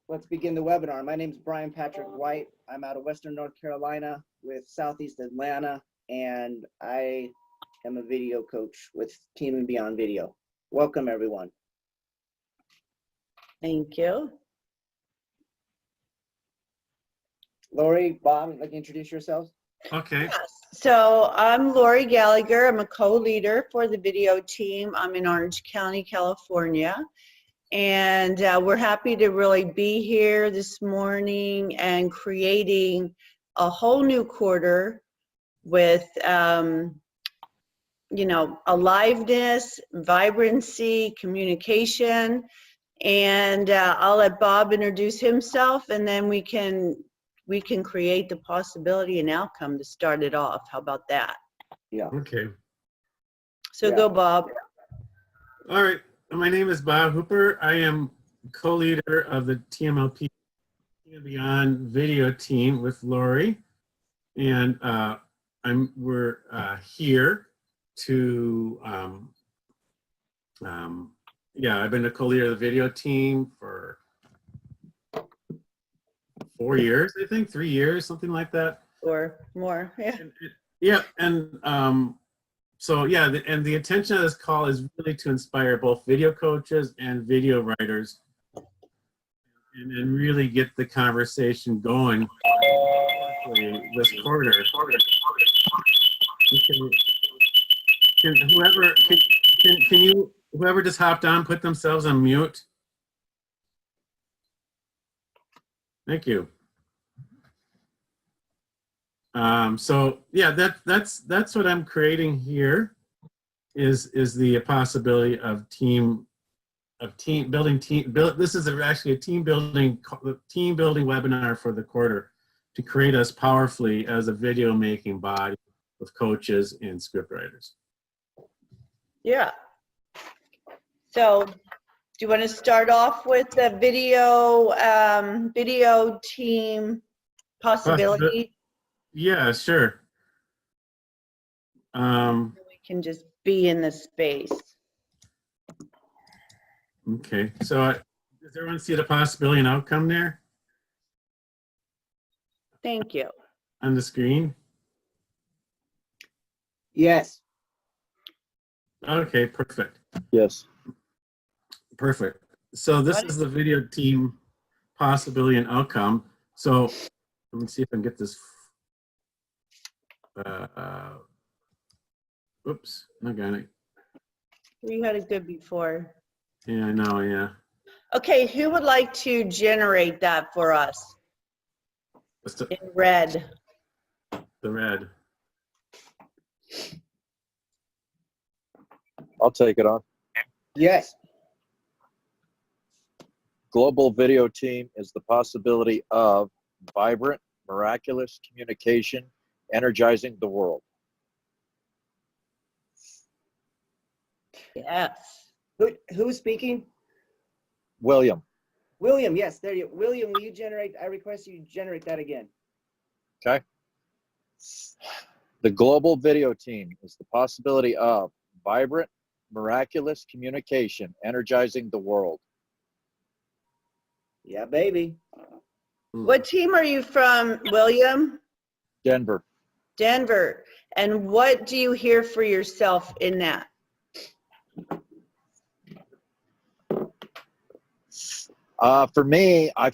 Let's begin the webinar. My name is Brian Patrick White. I'm out of Western North Carolina with Southeast Atlanta, and I am a video coach with Team and Beyond Video. Welcome, everyone. Thank you. Lori, Bob, would like to introduce yourselves? Okay. Yes. So I'm Lori Gallagher. I'm a co-leader for the video team. I'm in Orange County, California. And we're happy to really be here this morning and creating a whole new quarter with, aliveness, vibrancy, communication. And I'll let Bob introduce himself, and then we can create the possibility and outcome to start it off. How about that? Yeah. Okay. So Yeah. go, Bob. All right. My name is Bob Hooper. I am co-leader of the TMLP Team and Beyond video team with Lori, and we're here to I've been a co-leader of the video team for 4 years, I think, 3 years, something like that. Or more, yeah. And the intention of this call is really to inspire both video coaches and video writers, and really get the conversation going this quarter. Whoever just hopped on, put themselves on mute. Thank you. That's what I'm creating here is the possibility of building. This is actually a team building webinar for the quarter to create us powerfully as a video making body with coaches and scriptwriters. Yeah. So do you want to start off with the video team possibility? Yeah, sure. We can just be in the space. Okay, so does everyone see the possibility and outcome there Thank you. on the screen? Yes. Okay, perfect. Yes. Perfect. So this is the video team possibility and outcome. So let me see if I can get this. Oops, I got it. We had it good before. Yeah, I know, yeah. Okay, who would like to generate that for us What's the in red? red? I'll take it on. Yes. Global video team is the possibility of vibrant, miraculous communication, energizing the world. Yes. Who's speaking? William. William, yes, there you. William, will you generate? I request you generate that again. Okay. The global video team is the possibility of vibrant, miraculous communication, energizing the world. Yeah, baby. What team are you from, William? Denver. Denver. And what do you hear for yourself in that? For me, I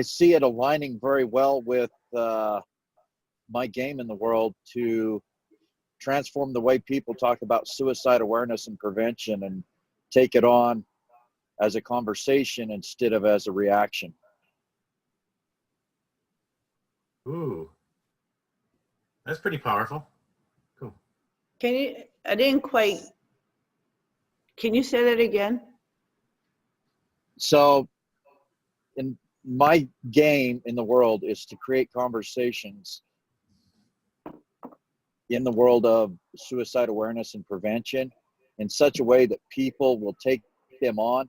see it aligning very well with my game in the world to transform the way people talk about suicide awareness and prevention and take it on as a conversation instead of as a reaction. Ooh, that's pretty powerful. Cool. Can you say that again? So in my game in the world is to create conversations in the world of suicide awareness and prevention in such a way that people will take them on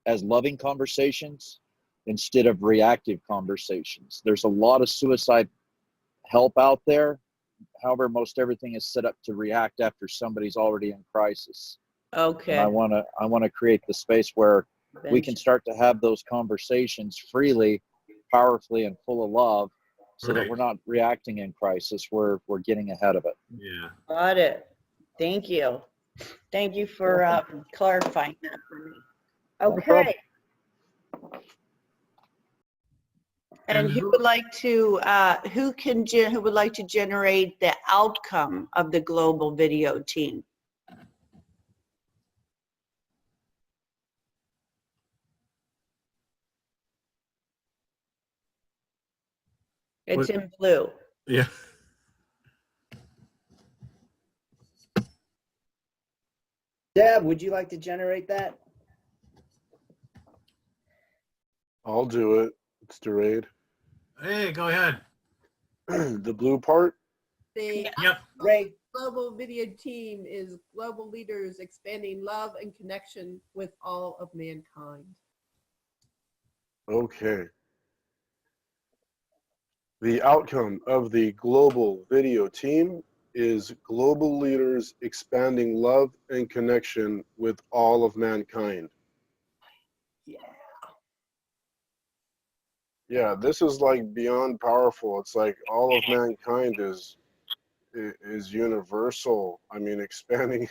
as loving conversations instead of reactive conversations. There's a lot of suicide help out there. However, most everything is set up to react after somebody's already in crisis. Okay. And I want to create the space where we can start to have those conversations freely, powerfully, and full of love, so that Right. we're not reacting in crisis. We're getting ahead of it. Yeah. Got it. Thank you. Thank you for clarifying that for me. No problem. Okay. And who would like to, who would like to generate the outcome of the global video team? It's What- in blue. Yeah. Deb, would you like to generate that? I'll do it. It's Durade. Hey, go ahead. The blue part. The Yep. Ray, global video team is global leaders expanding love and connection with all of mankind. Okay. The outcome of the global video team is global leaders expanding love and connection with all of mankind. Yeah, this is like beyond powerful. It's like all of mankind is universal. I mean, expanding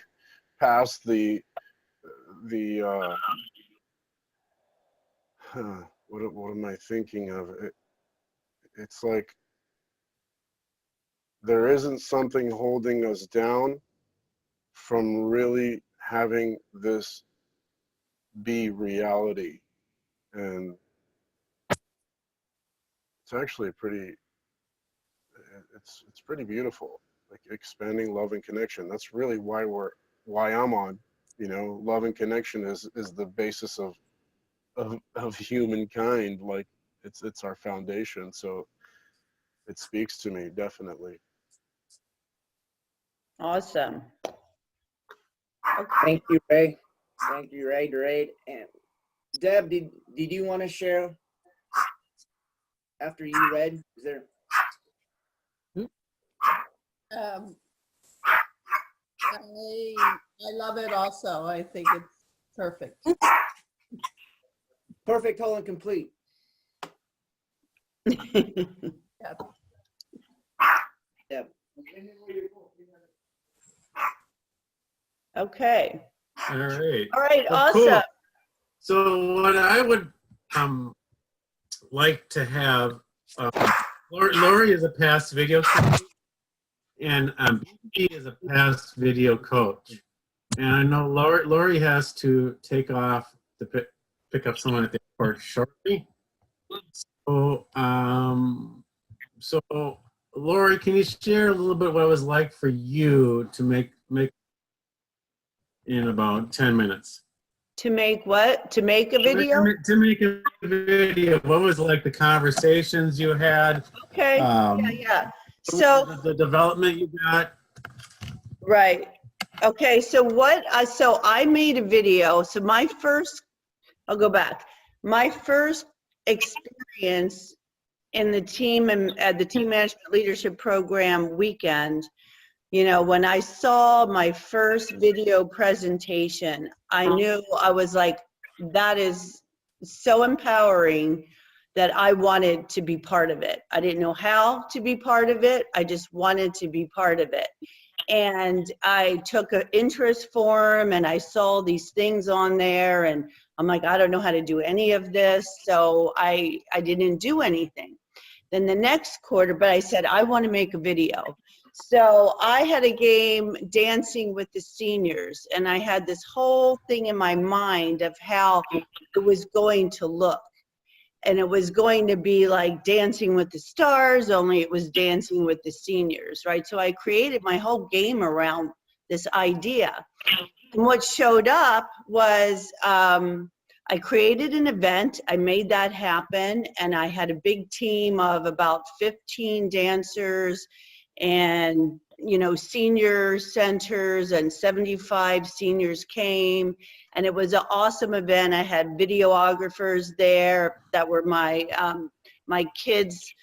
past the what am I thinking of? It's like there isn't something holding us down from really having this be reality. And it's actually it's pretty beautiful, like expanding love and connection. That's really why I'm on, love and connection is the basis of humankind. Like it's our foundation. So it speaks to me, definitely. Awesome. thank you, Ray. Thank you, Ray, Durade. And Deb, did you want to share after you read? Is there? I love it also. I think it's perfect. Perfect, whole, and complete. Deb. Okay. All right. All right, Well, cool. awesome. So what I would like to have, Lori is a past video coach, and he is a past video coach. And I know Lori has to take off to pick up someone at the airport shortly. So Lori, can you share a little bit what it was like for you to make in about 10 minutes? To make what? To make a video? To make a video. What was like the conversations you had? Okay, yeah. So, the development you got. right. Okay, so so I made a video. So I'll go back. My first experience in the team and at the team management leadership program weekend, when I saw my first video presentation, I knew, I was like, that is so empowering that I wanted to be part of it. I didn't know how to be part of it. I just wanted to be part of it. And I took an interest form and I saw these things on there and I'm like, I don't know how to do any of this. So I didn't do anything. Then the next quarter, but I said, I want to make a video. So I had a game, Dancing with the Seniors, and I had this whole thing in my mind of how it was going to look. And it was going to be like Dancing with the Stars, only it was Dancing with the Seniors, right? So I created my whole game around this idea. And what showed up was I created an event, I made that happen, and I had a big team of about 15 dancers and, senior centers, and 75 seniors came, and it was an awesome event. I had videographers there that were my kids'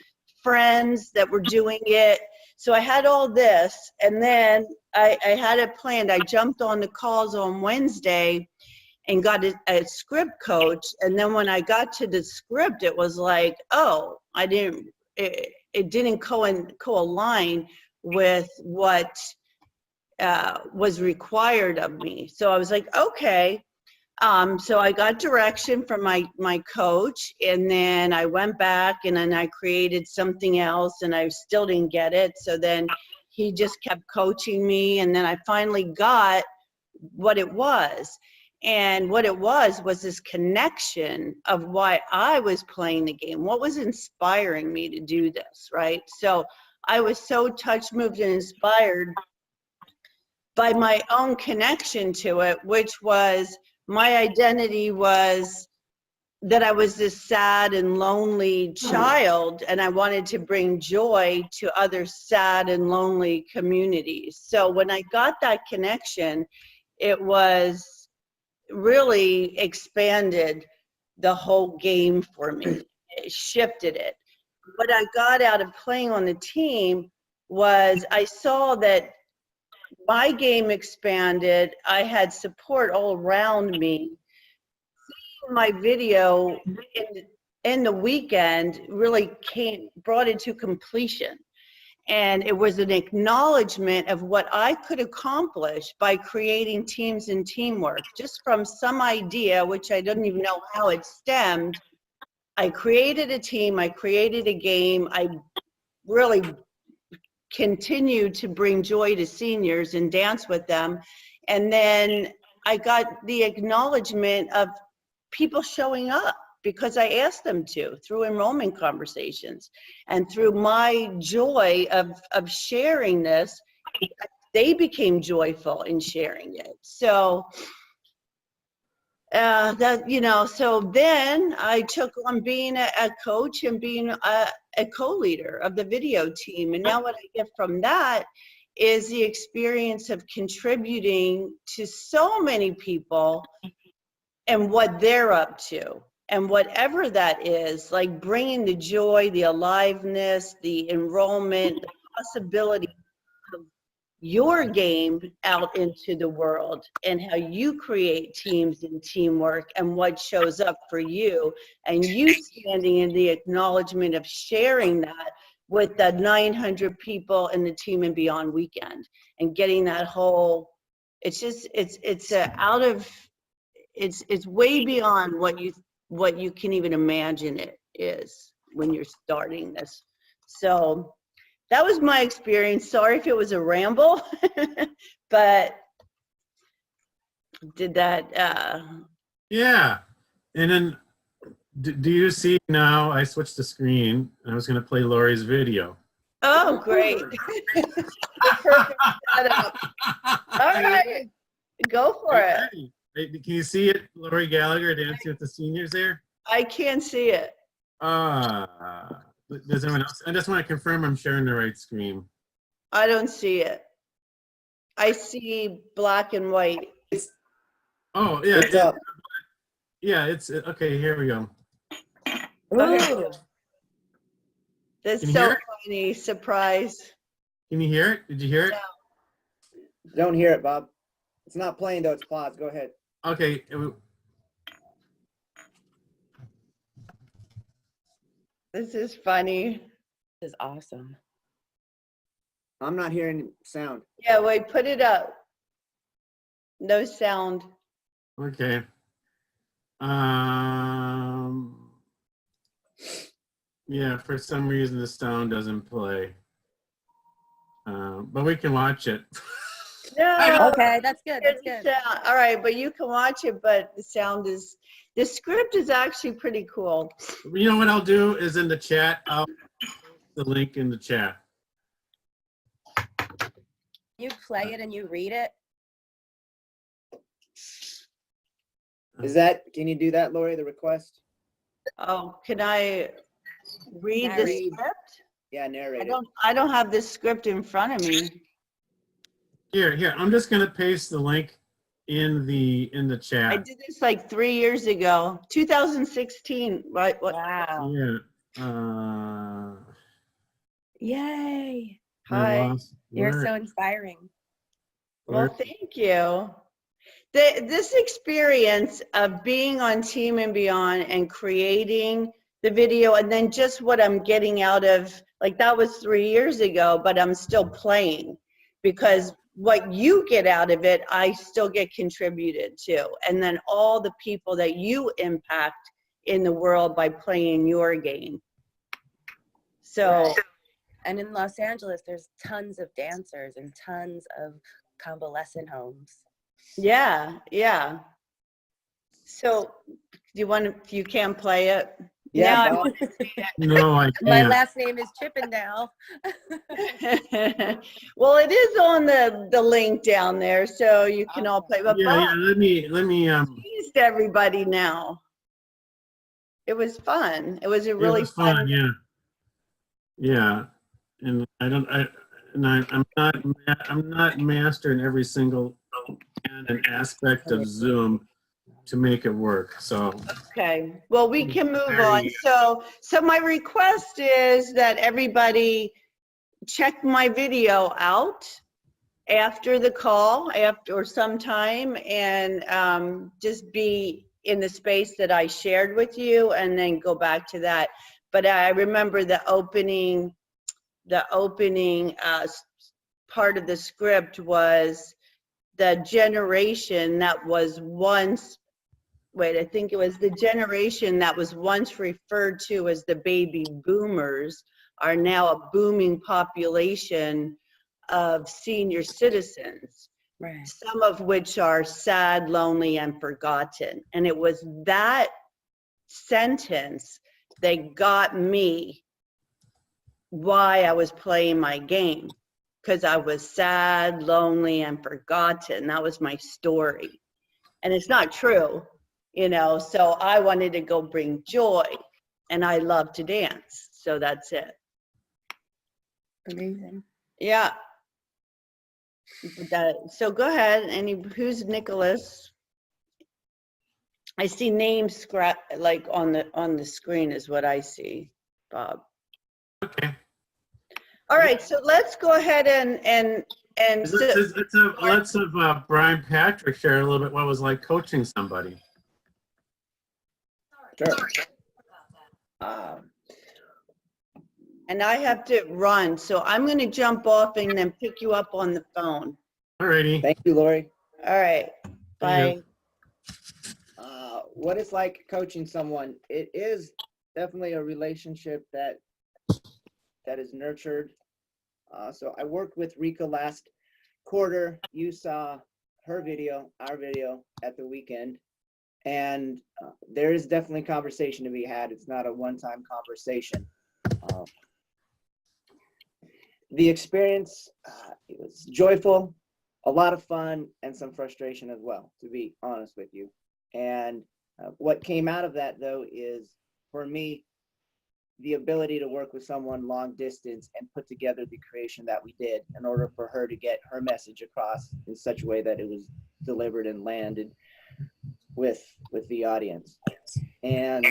friends that were doing it. So I had all this, and then I had it planned. I jumped on the calls on Wednesday, and got a script coach. And then when I got to the script, it was like, oh, it didn't co-align with what was required of me. So I was like, okay. So I got direction from my coach, and then I went back and then I created something else, and I still didn't get it. So then he just kept coaching me, and then I finally got what it was. And what it was this connection of why I was playing the game, what was inspiring me to do this, right? So I was so touched, moved, and inspired by my own connection to it, which was my identity was that I was this sad and lonely child, and I wanted to bring joy to other sad and lonely communities. So when I got that connection, it was really expanded the whole game for me. It shifted it. What I got out of playing on the team was I saw that my game expanded. I had support all around me. Seeing my video in the weekend really brought it to completion. And it was an acknowledgement of what I could accomplish by creating teams and teamwork, just from some idea, which I didn't even know how it stemmed. I created a team, I created a game, I really continued to bring joy to seniors and dance with them. And then I got the acknowledgement of people showing up because I asked them to through enrollment conversations, and through my joy of sharing this, they became joyful in sharing it. So so then I took on being a coach and being a co-leader of the video team. And now what I get from that is the experience of contributing to so many people and what they're up to. And whatever that is, like bringing the joy, the aliveness, the enrollment, the possibility of your game out into the world, and how you create teams and teamwork and what shows up for you, and you standing in the acknowledgement of sharing that with the 900 people in the Team and Beyond weekend, and getting that whole, it's way beyond what you can even imagine it is when you're starting this. So that was my experience. Sorry if it was a ramble, but did that, Yeah. And then, do you see now? I switched the screen. I was going to play Lori's video. oh, great. The perfect setup. All right, go for it. Ready? Can you see it, Lori Gallagher dancing with the seniors there? I can't see it. Does anyone else? I just want to confirm I'm sharing the right screen. I don't see it. I see black and white. Oh, yeah. It's up. Yeah, it's okay. Here we go. Ooh. That's Can you so hear it? funny. Surprise. Can you hear it? Did you hear it? Don't hear it, Bob. It's not playing though, it's paused. Go ahead. Okay. This is funny. This is awesome. I'm not hearing sound. Yeah, wait, put it up. No sound. Okay. Yeah, for some reason the sound doesn't play. But we can watch it. No. Okay, that's good. That's Good good. sound. All right, but you can watch it, but the script is actually pretty cool. You know what I'll do is in the chat, I'll put the link in the chat. You play it and you read it. Can you do that, Lori, the request? Oh, can I read the Narrate. script? Yeah, narrate it. I don't have this script in front of me. Here, I'm just gonna paste the link in the I chat. did this like 3 years ago, 2016, right? What? Wow. Yeah. Yay. I Hi. lost You're where- so inspiring. Well, thank you. This experience of being on Team and Beyond and creating the video, and then just what I'm getting out of, like that was 3 years ago, but I'm still playing, because what you get out of it, I still get contributed to. And then all the people that you impact in the world by playing your game. So, Right. And in Los Angeles, there's tons of dancers and tons of convalescent homes. yeah, yeah. So, do you want to, if you can play it? Yeah, Now Bob. No, I My can't. last name is Chippendale. Well, it is on the link down there, so you can all play. But Yeah, Bob, yeah, let me, teased everybody now. It was fun. It was a it really was fun, fun. yeah. Yeah, and I'm not master in every single an aspect of Zoom to make it work, so. Okay, well, we can move There on. you So my request is that everybody check my video out after the call, after or sometime, and just be in the space that I shared with you, and then go back to that. But I remember the opening part of the script was the generation that was once, wait, I think it was the generation that was once referred to as the baby boomers are now a booming population of senior citizens, Right. some of which are sad, lonely, and forgotten. And it was that sentence that got me why I was playing my game, because I was sad, lonely, and forgotten. That was my story. And it's not true, you know, so I wanted to go bring joy, and I love to dance. So that's it. Amazing. Yeah. So go ahead. Who's Nicholas? I see names like on the screen is what I see, Bob. Okay. All right, so let's go ahead and Let's have Brian Patrick share a little bit what it was like coaching somebody. Sure. and I have to run, so I'm going to jump off and then pick you up on the phone. Alrighty. Thank you, Lori. All right, bye. What it's like coaching someone, it is definitely a relationship that is nurtured. So I worked with Rika last quarter. You saw her video, our video at the weekend, and there is definitely conversation to be had. It's not a one-time conversation. The experience, it was joyful, a lot of fun, and some frustration as well, to be honest with you. And what came out of that, though, is for me, the ability to work with someone long distance and put together the creation that we did in order for her to get her message across in such a way that it was delivered and landed with the audience. And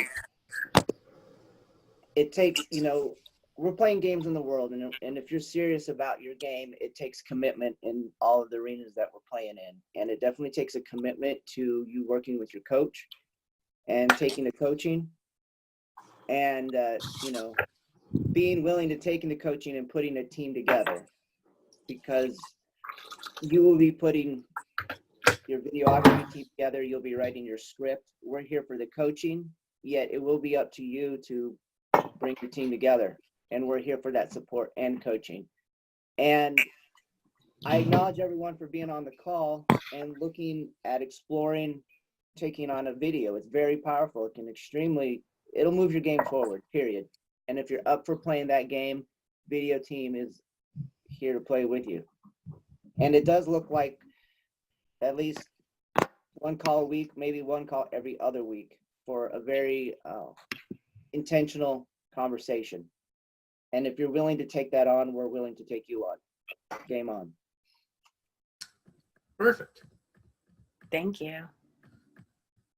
it takes, you know, we're playing games in the world, and if you're serious about your game, it takes commitment in all of the arenas that we're playing in. And it definitely takes a commitment to you working with your coach and taking the coaching, and you know, being willing to take into coaching and putting a team together, because you will be putting your videography team together, you'll be writing your script. We're here for the coaching, yet it will be up to you to bring your team together, and we're here for that support and coaching. And I acknowledge everyone for being on the call and looking at exploring taking on a video. It's very powerful. It can it'll move your game forward, period. And if you're up for playing that game, video team is here to play with you. And it does look like at least one call a week, maybe one call every other week, for a very intentional conversation. And if you're willing to take that on, we're willing to take you on. Game on. Perfect. Thank you.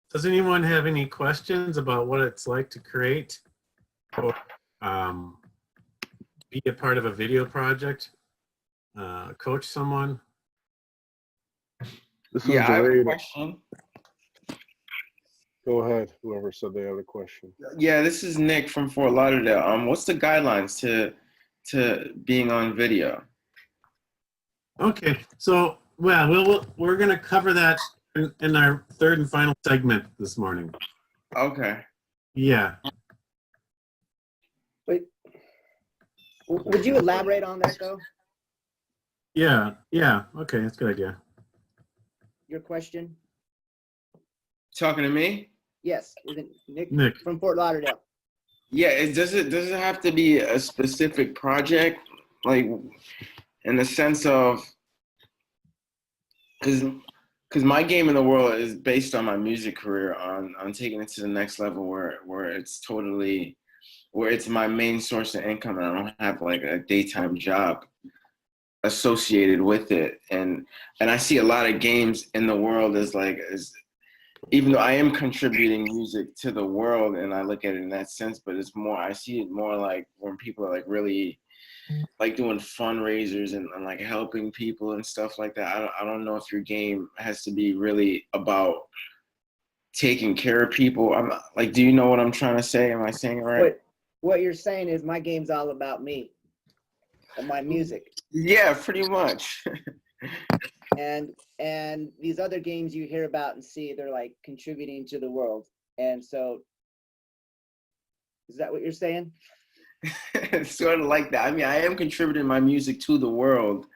Does anyone have any questions about what it's like to create or be a part of a video project, coach someone? This is Yeah, I have a Dorado. question. Go ahead, whoever said they had a question. Yeah, this is Nick from Fort Lauderdale. What's the guidelines to being on video? Okay, so well, we're gonna cover that in our third and final segment this morning. Okay. Yeah. Wait, would you elaborate on that though? Yeah. Okay, that's a good idea. Your question? Talking to me? Yes, is it Nick, Nick. from Fort Lauderdale? Yeah, does it have to be a specific project? Like in the sense of because my game in the world is based on my music career on taking it to the next level where it's totally where it's my main source of income and I don't have like a daytime job associated with it. And I see a lot of games in the world as even though I am contributing music to the world and I look at it in that sense, but it's more, I see it more like when people are like really like doing fundraisers and like helping people and stuff like that. I don't know if your game has to be really about taking care of people. I'm like, do you know what I'm trying to say? Am I saying it right? What you're saying is my game's all about me and my music. Yeah, pretty much. And these other games you hear about and see, they're like contributing to the world. And so, is that what you're saying? It's sort of like that. I mean, I am contributing my music to the world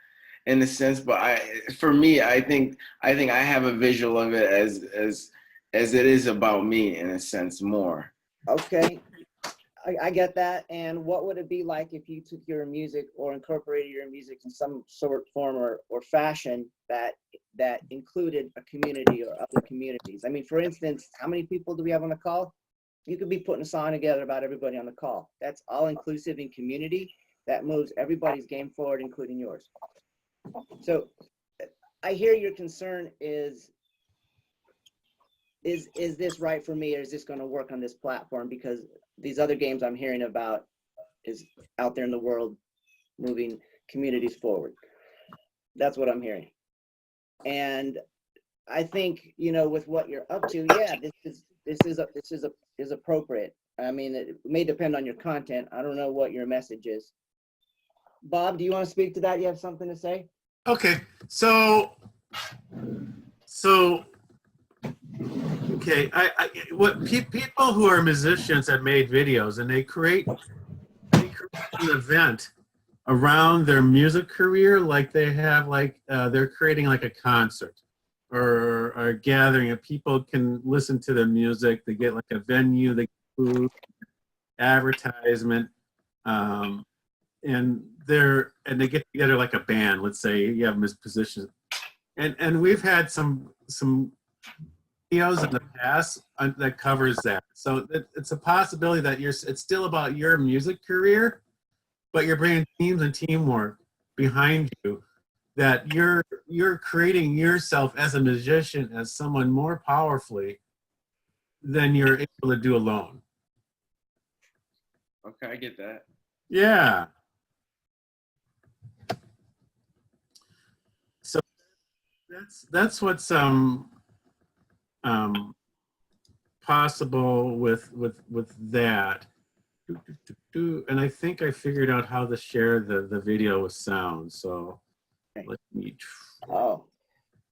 in a sense, but for me, I think I have a visual of it as it is about me in a sense more. Okay, I get that. And what would it be like if you took your music or incorporated your music in some sort, form, or fashion that included a community or other communities? I mean, for instance, how many people do we have on the call? You could be putting a song together about everybody on the call. That's all inclusive in community. That moves everybody's game forward, including yours. So I hear your concern is this right for me, or is this going to work on this platform? Because these other games I'm hearing about is out there in the world moving communities forward. That's what I'm hearing. And I think, you know, with what you're up to, yeah, this is appropriate. I mean, it may depend on your content. I don't know what your message is. Bob, do you want to speak to that? You have something to say? Okay, okay, what people who are musicians have made videos and they create an event around their music career, like they have they're creating like a concert or a gathering and people can listen to their music. They get like a venue, they get food, advertisement, and they get together like a band. Let's say you have them as musicians, and we've had some videos in the past that covers that. So it's a possibility that it's still about your music career, but you're bringing teams and teamwork behind you, that you're creating yourself as a musician as someone more powerfully than you're able to do alone. Okay, I get that. Yeah. So that's what's possible with that. And I think I figured out how to share the video with sound. So let me Oh,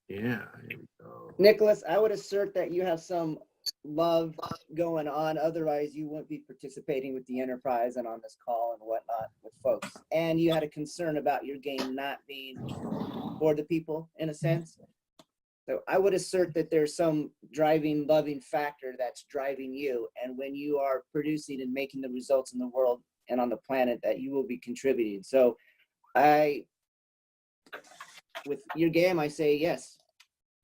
yeah, here we go. Nicholas, I would assert that you have some love going on. Otherwise, you wouldn't be participating with the enterprise and on this call and whatnot with folks. And you had a concern about your game not being for the people, in a sense. So I would assert that there's some driving, loving factor that's driving you. And when you are producing and making the results in the world and on the planet, that you will be contributing. So with your game, I say, yes,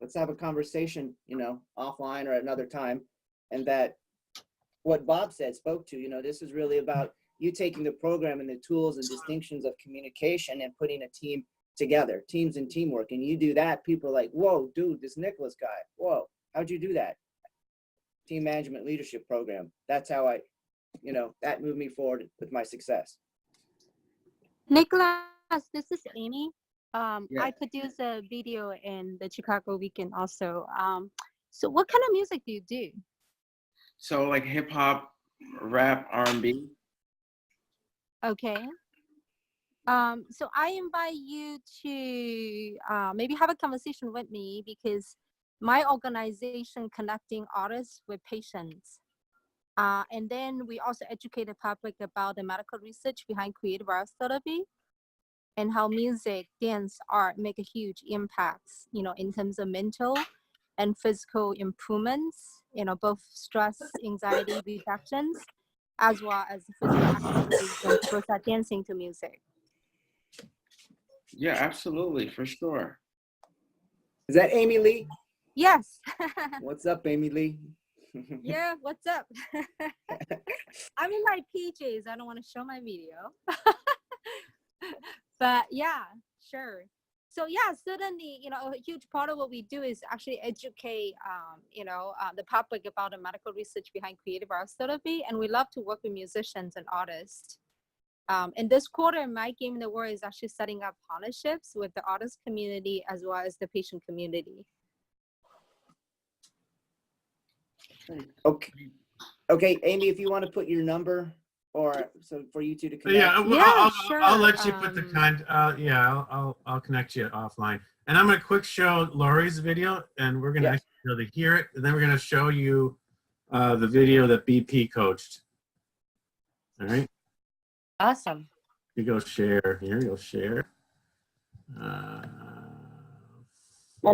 let's have a conversation, you know, offline or at another time. And that what Bob said spoke to, you know, this is really about you taking the program and the tools and distinctions of communication and putting a team together, teams and teamwork. And you do that, people are like, whoa, dude, this Nicholas guy, whoa, how'd you do that? Team management leadership program. That's how you know, that moved me forward with my success. Nicholas, this is Amy. Yeah. I produce a video in the Chicago Weekend also. So what kind of music do you do? So like hip hop, rap, R&B. Okay. So I invite you to maybe have a conversation with me because my organization connecting artists with patients. And then we also educate the public about the medical research behind creative arts therapy and how music, dance, art make a huge impact, in terms of mental and physical improvements, both stress, anxiety reductions, as well as physical activities when people start dancing to music. Yeah, absolutely, for sure. Is that Amy Lee? Yes. What's up, Amy Lee? Yeah, what's up? I'm in my PJs. I don't want to show my video. But yeah, sure. So yeah, certainly, a huge part of what we do is actually educate, the public about the medical research behind creative arts therapy. And we love to work with musicians and artists. And this quarter, my game in the world is actually setting up partnerships with the artist community as well as the patient community. Okay. Okay, Amy, if you want to put your number or so for you two to connect. Yeah, well, Yeah, I'll sure. let you put the I'll connect you offline. And I'm gonna quick show Lori's video, and we're gonna Yeah. actually be able to hear it, and then we're gonna show you the video that BP coached. All right, Awesome. you go share. Here, you'll share. And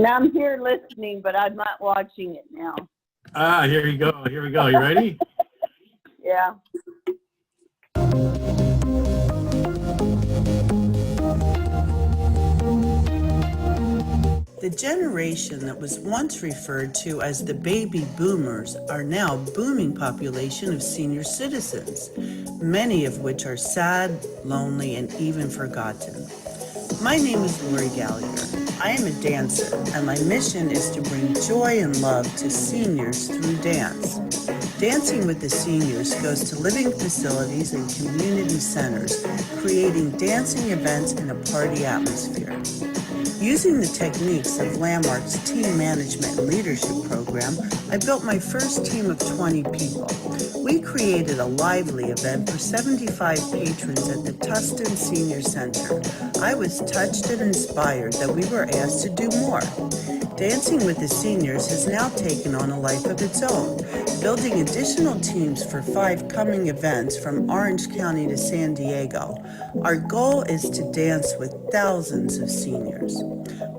I'm here listening, but I'm not watching it now. Here you go. Here we go. You ready? Yeah. The generation that was once referred to as the baby boomers are now booming population of senior citizens, many of which are sad, lonely, and even forgotten. My name is Lori Gallagher. I am a dancer, and my mission is to bring joy and love to seniors through dance. Dancing with the Seniors goes to living facilities and community centers, creating dancing events in a party atmosphere. Using the techniques of Landmark's team management and leadership program, I built my first team of 20 people. We created a lively event for 75 patrons at the Tustin Senior Center. I was touched and inspired that we were asked to do more. Dancing with the Seniors has now taken on a life of its own, building additional teams for 5 coming events from Orange County to San Diego. Our goal is to dance with thousands of seniors.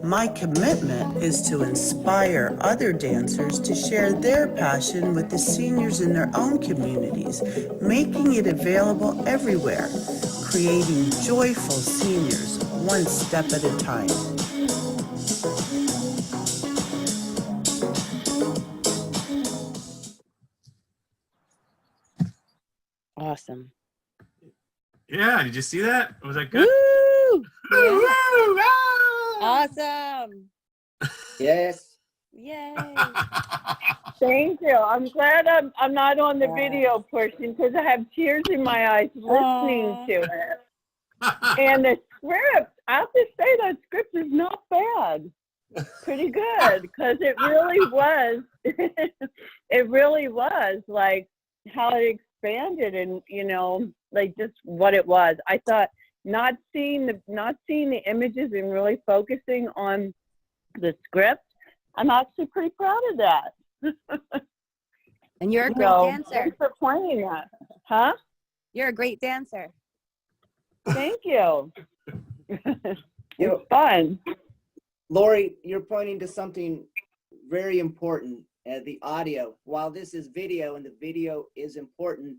My commitment is to inspire other dancers to share their passion with the seniors in their own communities, making it available everywhere, creating joyful seniors one step at a time. Awesome. Yeah. Did you see that? Was that good? Woo! Woo! Ah! Awesome. Yes. Yay. Thank you. I'm glad I'm not on the Yeah. video portion because I have tears in my eyes listening Aw. to it. And the script, I have to say that script is not bad. Pretty good because it really was. It really was like how it expanded and like just what it was. I thought not seeing the images and really focusing on the script. I'm actually pretty proud of that. And you're a great So, dancer. thanks for playing that. Huh? You're a great dancer. Thank you. You It's fun. Lori, you're pointing to something very important, the audio. While this is video and the video is important,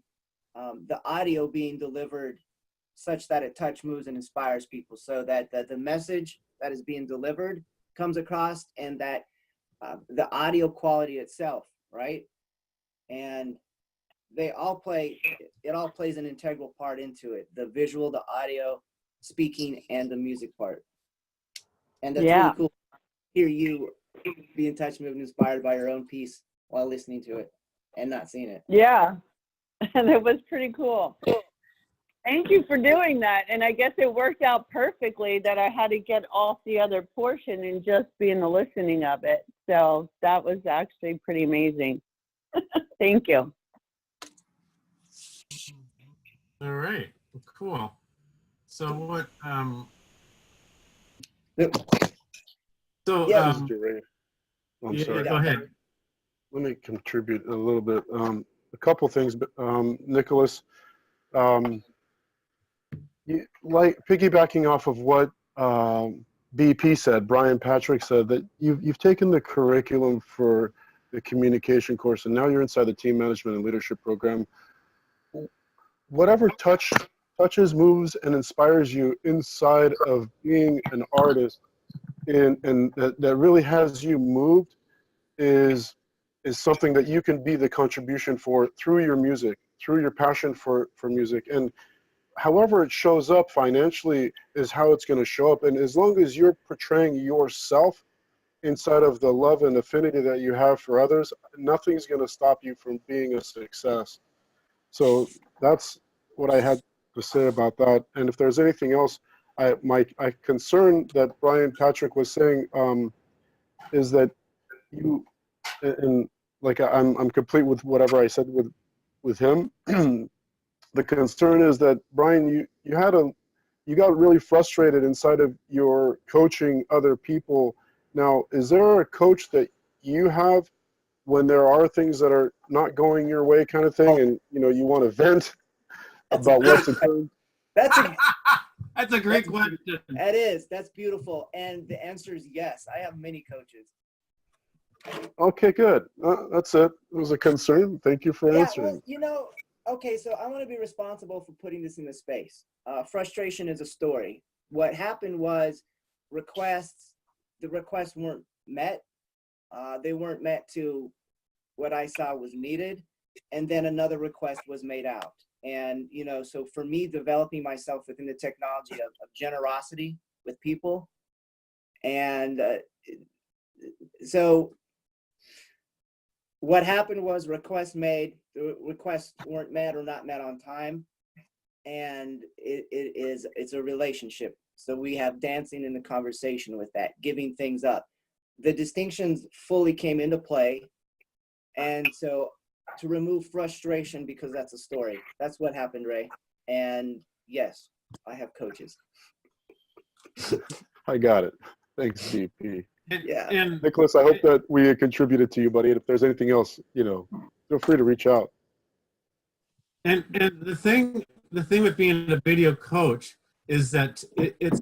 the audio being delivered such that it touch, moves, and inspires people so that the message that is being delivered comes across and that the audio quality itself, right? And it all plays an integral part into it, the visual, the audio, speaking, and the music part. And that's really cool to hear you be in touch, moved, and inspired by your own piece while listening to it and not seeing it. Yeah. And it was pretty cool. Thank you for doing that. And I guess it worked out perfectly that I had to get off the other portion and just be in the listening of it. So that was actually pretty amazing. Thank you. All right, well, cool. So what, Yep. so, Yeah. Mr. Ray, I'm yeah, sorry. go ahead. Let me contribute a little bit. A couple things, Nicholas. Like piggybacking off of what BP said, Brian Patrick said that you've taken the curriculum for the communication course and now you're inside the team management and leadership program. Whatever touches, moves, and inspires you inside of being an artist, and that really has you moved, is something that you can be the contribution for through your music, through your passion for music. And however it shows up financially is how it's going to show up. And as long as you're portraying yourself inside of the love and affinity that you have for others, nothing's going to stop you from being a success. So that's what I had to say about that. And if there's anything else, my concern that Brian Patrick was saying is that you, and like I'm complete with whatever I said with him. The concern is that Brian, you got really frustrated inside of your coaching other people. Now, is there a coach that you have when there are things that are not going your way, kind of thing, and you want to vent about what's occurring? That's a That's a great question. That is. That's beautiful. And the answer is yes. I have many coaches. Okay, good. That's it. It was a concern. Thank you for Yeah, answering. well, okay, so I want to be responsible for putting this in the space. Frustration is a story. What happened was the requests weren't met. They weren't met to what I saw was needed. And then another request was made out. And, so for me, developing myself within the technology of generosity with people. And so what happened was requests made, the requests weren't met or not met on time. And it's a relationship. So we have dancing in the conversation with that, giving things up. The distinctions fully came into play. And so to remove frustration, because that's a story. That's what happened, Ray. And yes, I have coaches. I got it. Thanks, DP. Yeah. And Nicholas, I hope that we contributed to you, buddy. And if there's anything else, feel free to reach out. And the thing with being a video coach is that it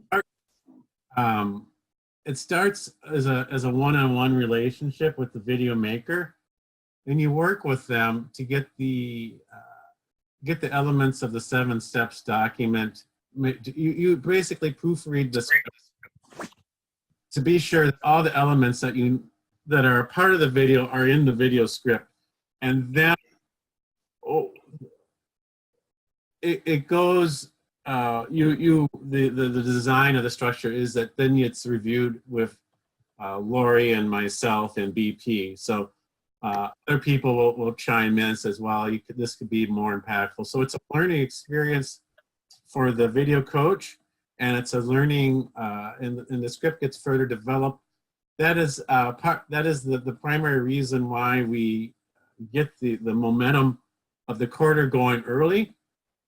starts as a one-on-one relationship with the video maker, and you work with them to get the elements of the 7 steps document. You basically proofread the script to be sure that all the elements that are a part of the video are in the video script, and then it goes. The design of the structure is that then it's reviewed with Lori and myself and BP. So other people will chime in, says, well, this could be more impactful. So it's a learning experience for the video coach, and it's a learning, and the script gets further developed. That is the primary reason why we get the momentum of the quarter going early.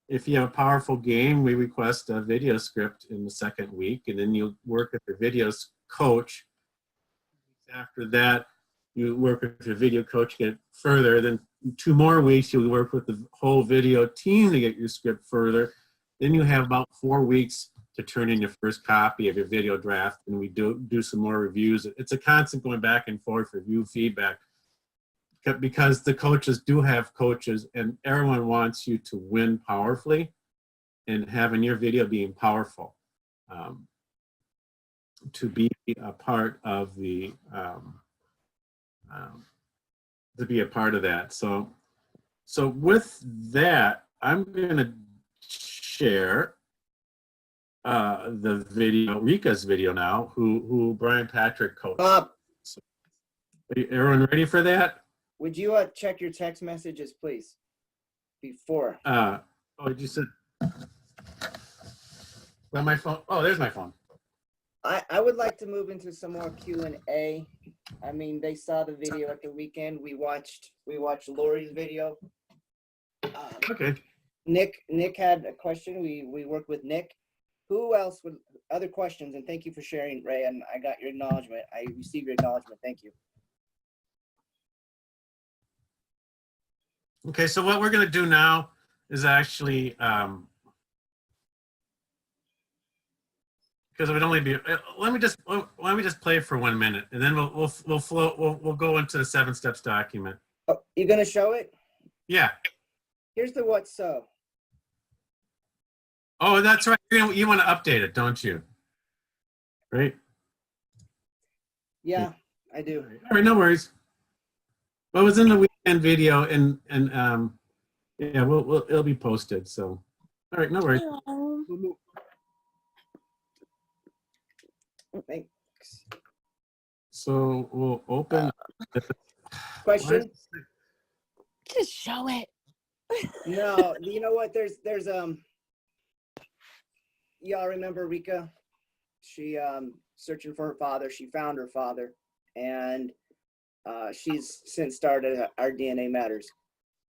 If you have a powerful game, we request a video script in the second week, and then you work with your video coach. After that, you work with your video coach to get further. Then 2 more weeks, you'll work with the whole video team to get your script further. Then you have about 4 weeks to turn in your first copy of your video draft, and we do some more reviews. It's a constant going back and forth review feedback, because the coaches do have coaches, and everyone wants you to win powerfully, and having your video being powerful to be a part of the to be a part of that. So with that, I'm going to share the video, Rika's video now, who Brian Patrick coached. Bob, So, everyone ready for that? would you check your text messages, please? Before. Oh, you said. that my phone? Oh, there's my phone. I would like to move into some more Q&A. I mean, they saw the video at the weekend. We watched Lori's video. Okay. Nick had a question. We worked with Nick. Who else would other questions? And thank you for sharing, Ray. And I got your acknowledgement. I received your acknowledgement. Thank you. Okay, so what we're gonna do now is actually, because it would only be, why don't we just play for 1 minute, and then we'll go into the 7 steps document. Oh, you gonna show it? Yeah. Here's the what so. Oh, that's right. You want to update it, don't you? Right. Yeah, I do. All right, no worries. Well, it was in the weekend video, and yeah, it'll be posted. So, all right, no worries. Thanks. So we'll open. Question? Just show it. No, you know what? There's y'all remember Rika? She searching for her father. She found her father, and she's since started our DNA Matters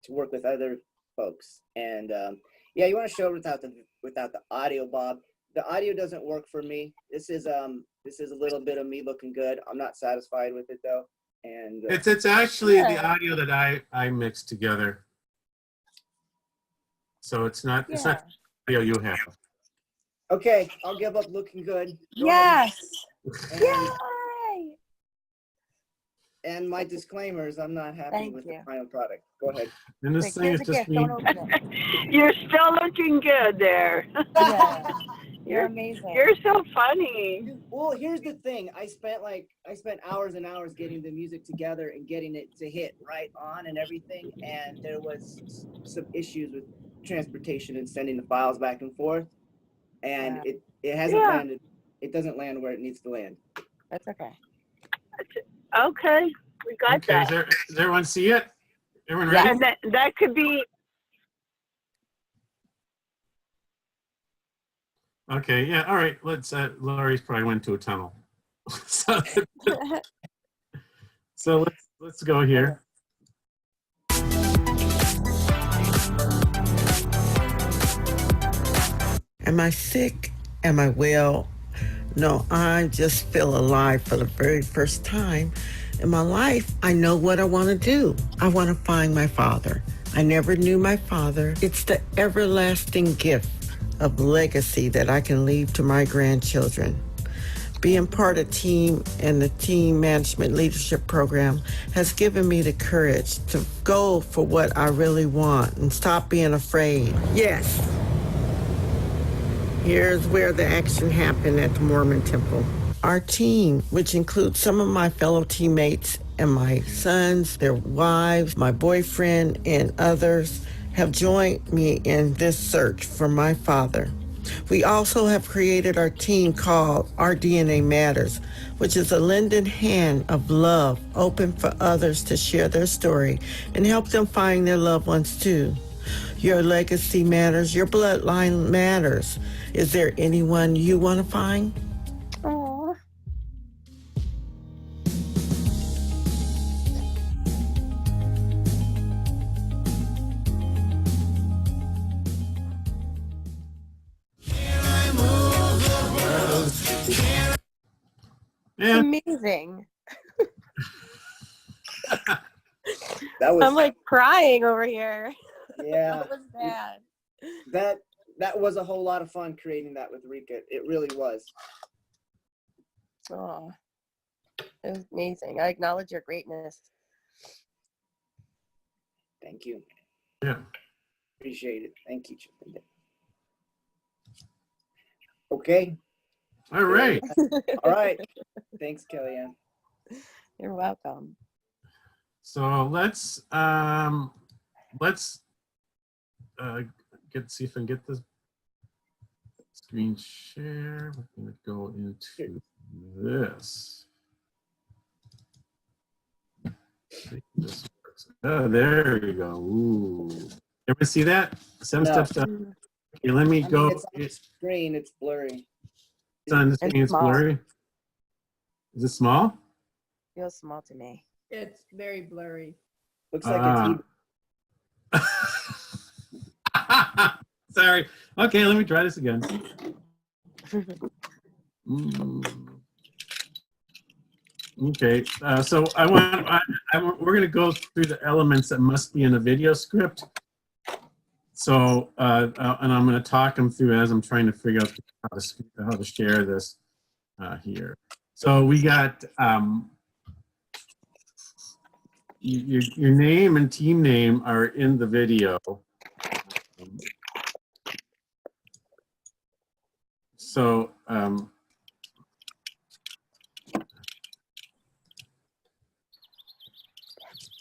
to work with other folks. And yeah, you want to show it without the audio, Bob. The audio doesn't work for me. This is a little bit of me looking good. I'm not satisfied with it though. And It's actually the audio that I mixed together. So it's not the audio you have. okay, I'll give up looking good. Go Yes. ahead. Yay. And my disclaimer is I'm not happy Thank with you. the final product. Go ahead. And this Wait, thing here's is the just gift. me. Don't open it. You're still looking good there. Yeah. You're amazing. You're so funny. Well, here's the thing. I spent hours and hours getting the music together and getting it to hit right on and everything. And there was some issues with transportation and sending the files back and forth. And it hasn't landed. It doesn't land where it needs to land. That's okay. Okay, we got Okay, that. does everyone see it? Everyone ready? And that could be. Okay, yeah, all right. Let's. Lori's probably went to a tunnel. so let's go here. Am I sick? Am I well? No, I just feel alive for the very first time in my life. I know what I want to do. I want to find my father. I never knew my father. It's the everlasting gift of legacy that I can leave to my grandchildren. Being part of team and the team management leadership program has given me the courage to go for what I really want and stop being afraid. Yes. Here's where the action happened at the Mormon Temple. Our team, which includes some of my fellow teammates and my sons, their wives, my boyfriend, and others, have joined me in this search for my father. We also have created our team called Our DNA Matters, which is a lending hand of love, open for others to share their story and help them find their loved ones too. Your legacy matters. Your bloodline matters. Is there anyone you want to find? Aw. Yeah. Amazing. That was I'm like crying over here. yeah. That was bad. That was a whole lot of fun creating that with Rika. It really was. Oh, it was amazing. I acknowledge your greatness. Thank you. Yeah. Appreciate it. Thank you, Chip. Okay. All right. All right. Thanks, Kellyanne. You're welcome. So let's see if I can get this screen share. We're gonna go into this. This works. Oh, there you go. Ooh. Everybody see that? 7 No. steps to Okay, let me I mean, go. it's on the screen, it's blurry. It's on the screen. It's small. blurry. Is it small? Feels small to me. It's very blurry. Looks like it's Sorry. Okay, let me try this again. Mm. Okay, so we're going to go through the elements that must be in a video script. So, and I'm going to talk them through as I'm trying to figure out how to share this here. So we got your name and team name are in the video. So,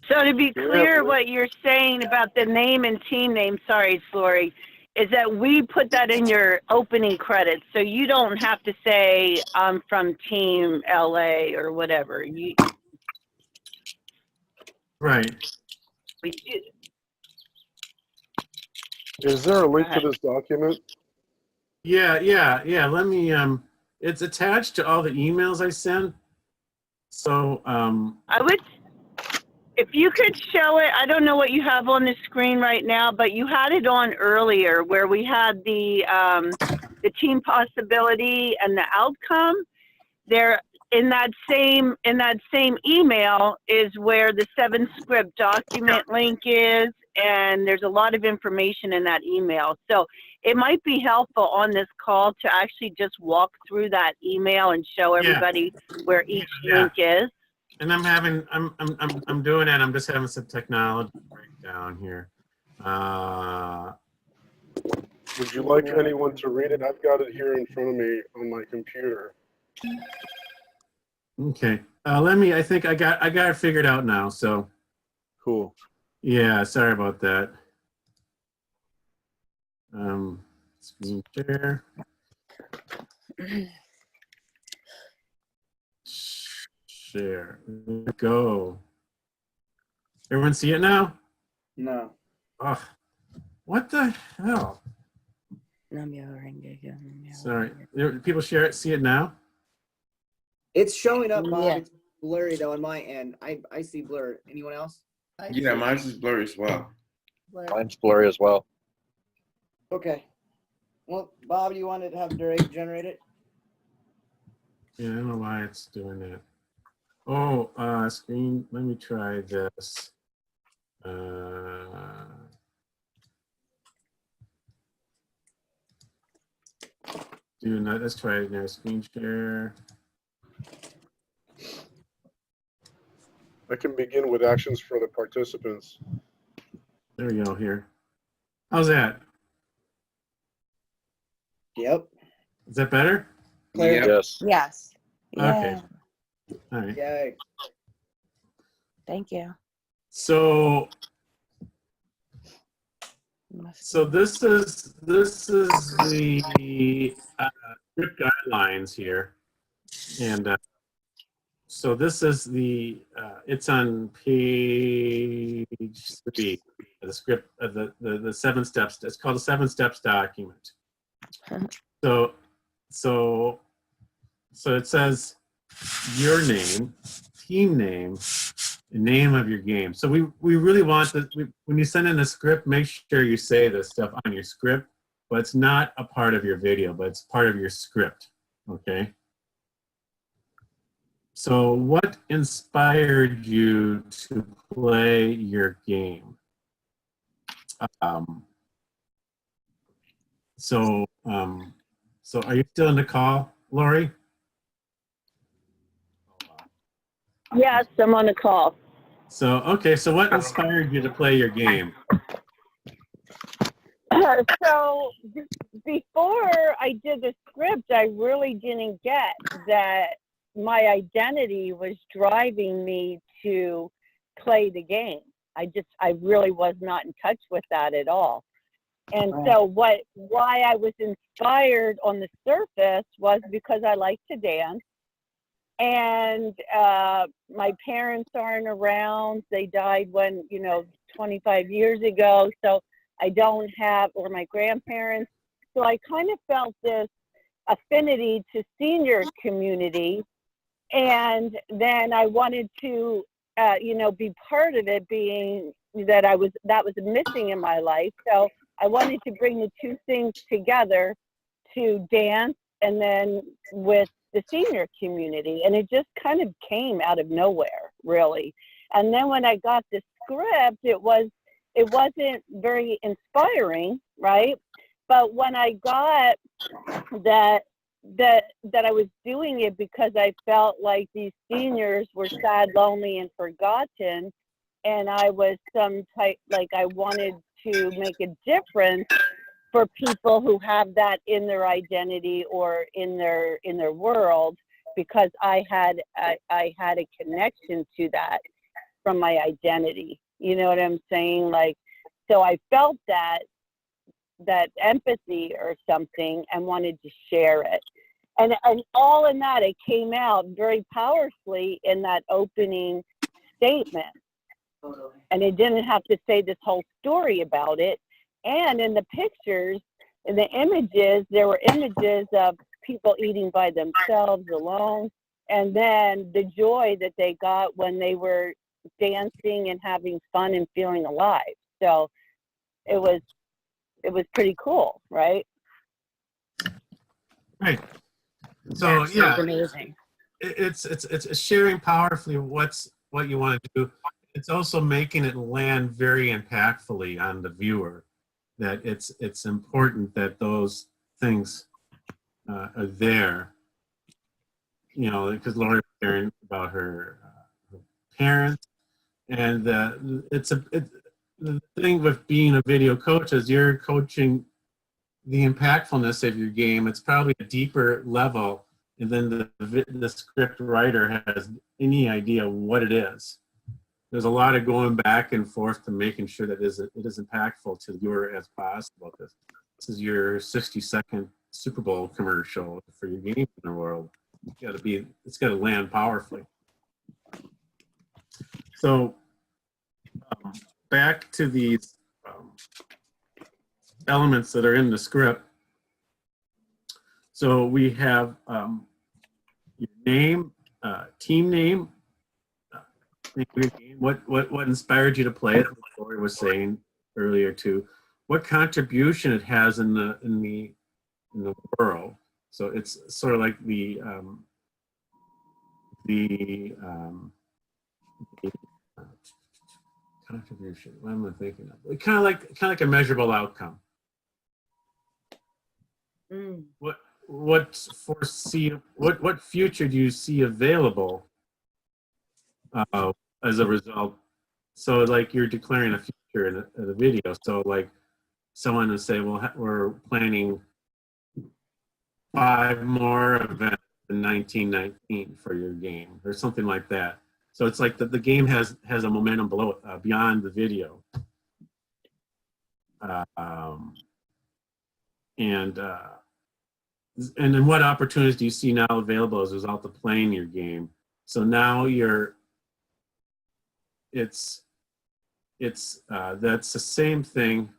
So to be clear, what you're saying about the name and team name, sorry, it's Lori, is that we put that in your opening credits. So you don't have to say, I'm from Team LA or whatever. right. We do. Is there a link to this document? Yeah. Let me, it's attached to all the emails I sent. So, I would, if you could show it, I don't know what you have on the screen right now, but you had it on earlier where we had the team possibility and the outcome. There, in that same email is where the 7-script document link is, and there's a lot of information in that email. So it might be helpful on this call to actually just walk through that email and show everybody where each link is. and I'm doing it. I'm just having some technology breakdown here. Would you like anyone to read it? I've got it here in front of me on my computer. Okay. I think I got it figured out now. So. Cool. Yeah. Sorry about that. Screen share. Share. There we go. Everyone see it now? No. Oh, what the hell? Sorry. People see it now? It's showing up, Bob. Yeah. It's blurry though on my end. I see blur. Anyone else? Yeah, mine's just blurry as well. Mine's blurry as well. Okay. Well, Bob, you wanted to have Drake generate it? Yeah, I don't know why it's doing that. Oh, screen. Let me try this. Let's try it now. Screen share. I can begin with actions for the participants. There we go. Here. How's that? Yep. Is that better? Claire? Yes. Yes. Okay. Yeah. All right. Yay. Thank you. So this is the script guidelines here, and so this is it's on page 3 of the script of the 7 steps. It's called the 7 steps document. So it says your name, team name, the name of your game. So we really want that when you send in a script, make sure you say this stuff on your script, but it's not a part of your video, but it's part of your script. Okay. So what inspired you to play your game? So are you still in the call, Lori? Yes, I'm on the call. So, okay, so what inspired you to play your game? So before I did the script, I really didn't get that my identity was driving me to play the game. I really was not in touch with that at all. And so why I was inspired on the surface was because I like to dance. And my parents aren't around. They died 25 years ago. So I don't have, or my grandparents, So I kind of felt this affinity to senior community. And then I wanted to, be part of it, being that that was missing in my life. So I wanted to bring the two things together, to dance and then with the senior community. And it just kind of came out of nowhere, really. And then when I got the script, it wasn't very inspiring, right? But when I got that I was doing it because I felt like these seniors were sad, lonely, and forgotten, and I was I wanted to make a difference for people who have that in their identity or in their world, because I had a connection to that from my identity. You know what I'm saying? Like, so I felt that empathy or something and wanted to share it. And all in that, it came out very powerfully in that opening statement. And it didn't have to say this whole story about it. And in the pictures, in the images, there were images of people eating by themselves alone. And then the joy that they got when they were dancing and having fun and feeling alive. So it was pretty cool, right? Right. So That's yeah, amazing. it's sharing powerfully what you want to do. It's also making it land very impactfully on the viewer. That it's important that those things are there. You know, because Lori was sharing about her parents, and the thing with being a video coach is you're coaching the impactfulness of your game. It's probably a deeper level, and then the script writer has any idea what it is. There's a lot of going back and forth to making sure that it is impactful to the viewer as possible. This is your 60-second Super Bowl commercial for your game in the world. It's got to land powerfully. So back to these elements that are in the script. So we have your name, team name, what inspired you to play it, like Lori was saying earlier too, what contribution it has in the world. So it's sort of like the contribution. What am I thinking of? Kind of like a measurable outcome. Mm. What future do you see available as a result? So like you're declaring a future in a video. So like someone would say, well, we're planning 5 more events in 1919 for your game, or something like that. So it's like the game has a momentum below beyond the video. And then what opportunities do you see now available as a result of playing your game? So now that's the same thing,